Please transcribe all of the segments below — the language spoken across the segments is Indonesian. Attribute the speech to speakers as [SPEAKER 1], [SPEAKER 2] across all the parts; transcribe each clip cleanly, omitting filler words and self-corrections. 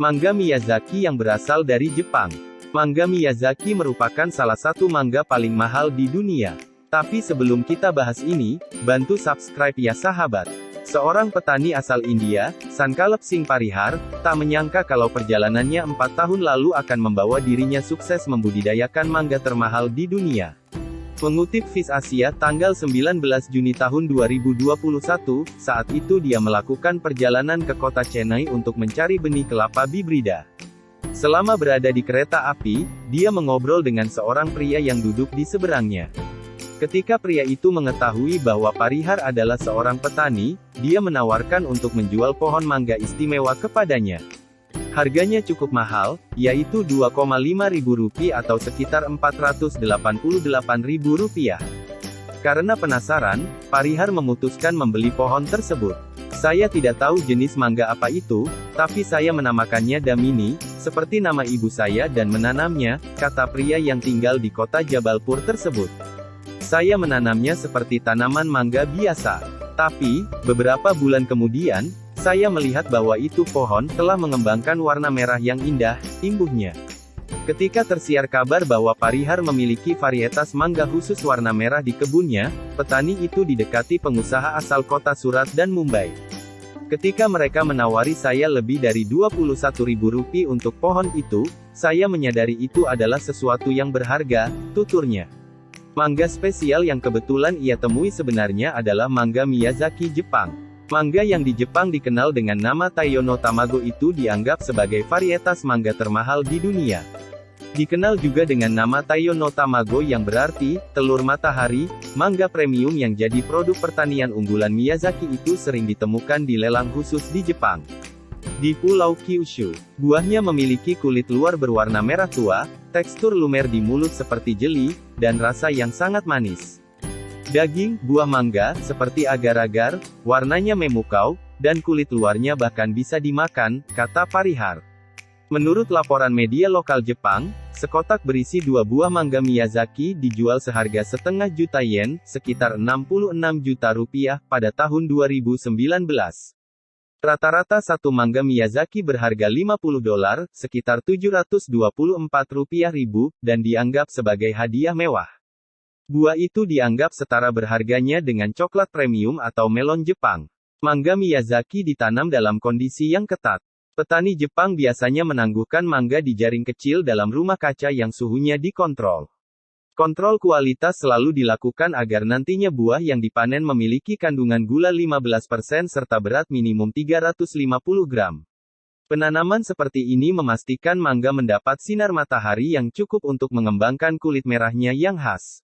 [SPEAKER 1] Manga Miyazaki yang berasal dari Jepang. Manga Miyazaki merupakan salah satu manga paling mahal di dunia. Tapi sebelum kita bahas ini, bantu subscribe ya sahabat. Seorang petani asal India, Sankalp Singh Parihar, tak menyangka kalau perjalanannya 4 tahun lalu akan membawa dirinya sukses membudidayakan mangga termahal di dunia. Mengutip Viz Asia tanggal 19 Juni tahun 2021, saat itu dia melakukan perjalanan ke kota Chennai untuk mencari benih kelapa bibrida. Selama berada di kereta api, dia mengobrol dengan seorang pria yang duduk di seberangnya. Ketika pria itu mengetahui bahwa Parihar adalah seorang petani, dia menawarkan untuk menjual pohon mangga istimewa kepadanya. Harganya cukup mahal, yaitu Rp2.500 atau sekitar Rp488.000. Karena penasaran, Parihar memutuskan membeli pohon tersebut. Saya tidak tahu jenis mangga apa itu, tapi saya menamakannya Damini, seperti nama ibu saya dan menanamnya, kata pria yang tinggal di kota Jabalpur tersebut. Saya menanamnya seperti tanaman mangga biasa. Tapi, beberapa bulan kemudian, saya melihat bahwa itu pohon telah mengembangkan warna merah yang indah, imbuhnya. Ketika tersiar kabar bahwa Parihar memiliki varietas mangga khusus warna merah di kebunnya, petani itu didekati pengusaha asal kota Surat dan Mumbai. Ketika mereka menawari saya lebih dari Rp21.000 untuk pohon itu, saya menyadari itu adalah sesuatu yang berharga, tuturnya. Mangga spesial yang kebetulan ia temui sebenarnya adalah mangga Miyazaki Jepang. Mangga yang di Jepang dikenal dengan nama Taiyo no Tamago itu dianggap sebagai varietas mangga termahal di dunia. Dikenal juga dengan nama Taiyo no Tamago yang berarti, telur matahari, mangga premium yang jadi produk pertanian unggulan Miyazaki itu sering ditemukan di lelang khusus di Jepang. Di Pulau Kyushu, buahnya memiliki kulit luar berwarna merah tua, tekstur lumer di mulut seperti jeli, dan rasa yang sangat manis. Daging, buah mangga, seperti agar-agar, warnanya memukau, dan kulit luarnya bahkan bisa dimakan, kata Parihar. Menurut laporan media lokal Jepang, sekotak berisi 2 buah mangga Miyazaki dijual seharga setengah juta yen, sekitar Rp66 juta pada tahun 2019. Rata-rata satu mangga Miyazaki berharga $50, sekitar Rp724.000, dan dianggap sebagai hadiah mewah. Buah itu dianggap setara berharganya dengan coklat premium atau melon Jepang. Mangga Miyazaki ditanam dalam kondisi yang ketat. Petani Jepang biasanya menangguhkan mangga di jaring kecil dalam rumah kaca yang suhunya dikontrol. Kontrol kualitas selalu dilakukan agar nantinya buah yang dipanen memiliki kandungan gula 15% serta berat minimum 350 gram. Penanaman seperti ini memastikan mangga mendapat sinar matahari yang cukup untuk mengembangkan kulit merahnya yang khas.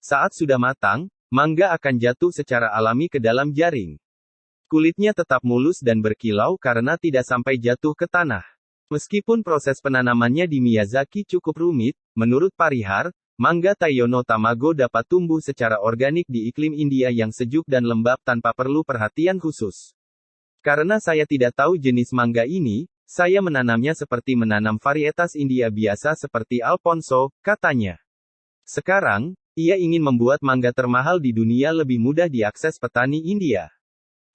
[SPEAKER 1] Saat sudah matang, mangga akan jatuh secara alami ke dalam jaring. Kulitnya tetap mulus dan berkilau karena tidak sampai jatuh ke tanah. Meskipun proses penanamannya di Miyazaki cukup rumit, menurut Parihar, mangga Taiyo no Tamago dapat tumbuh secara organik di iklim India yang sejuk dan lembab tanpa perlu perhatian khusus. Karena saya tidak tahu jenis mangga ini, saya menanamnya seperti menanam varietas India biasa seperti Alphonso, katanya. Sekarang, ia ingin membuat mangga termahal di dunia lebih mudah diakses petani India.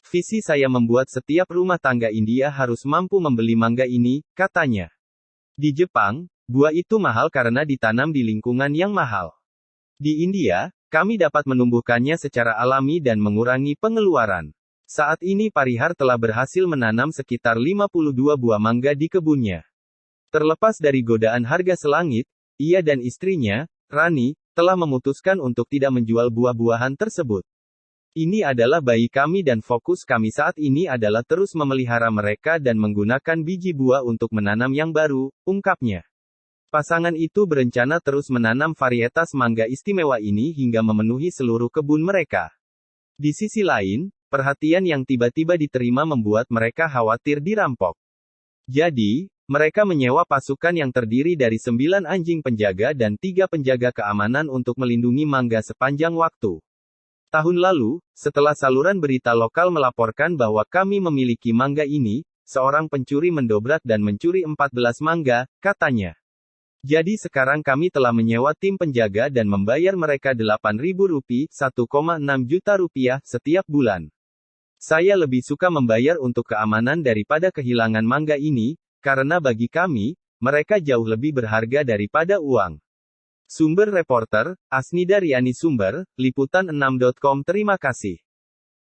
[SPEAKER 1] Visi saya membuat setiap rumah tangga India harus mampu membeli mangga ini, katanya. Di Jepang, buah itu mahal karena ditanam di lingkungan yang mahal. Di India, kami dapat menumbuhkannya secara alami dan mengurangi pengeluaran. Saat ini Parihar telah berhasil menanam sekitar 52 buah mangga di kebunnya. Terlepas dari godaan harga selangit, ia dan istrinya, Rani, telah memutuskan untuk tidak menjual buah-buahan tersebut. Ini adalah bayi kami dan fokus kami saat ini adalah terus memelihara mereka dan menggunakan biji buah untuk menanam yang baru, ungkapnya. Pasangan itu berencana terus menanam varietas mangga istimewa ini hingga memenuhi seluruh kebun mereka. Di sisi lain, perhatian yang tiba-tiba diterima membuat mereka khawatir dirampok. Jadi, mereka menyewa pasukan yang terdiri dari 9 anjing penjaga dan 3 penjaga keamanan untuk melindungi mangga sepanjang waktu. Tahun lalu, setelah saluran berita lokal melaporkan bahwa kami memiliki mangga ini, seorang pencuri mendobrak dan mencuri 14 mangga, katanya. Jadi sekarang kami telah menyewa tim penjaga dan membayar mereka Rp8.000, Rp1,6 juta setiap bulan. Saya lebih suka membayar untuk keamanan daripada kehilangan mangga ini, Karena bagi kami, mereka jauh lebih berharga daripada uang. Sumber reporter, Asnida Riani. Sumber, Liputan6.com. Terima kasih.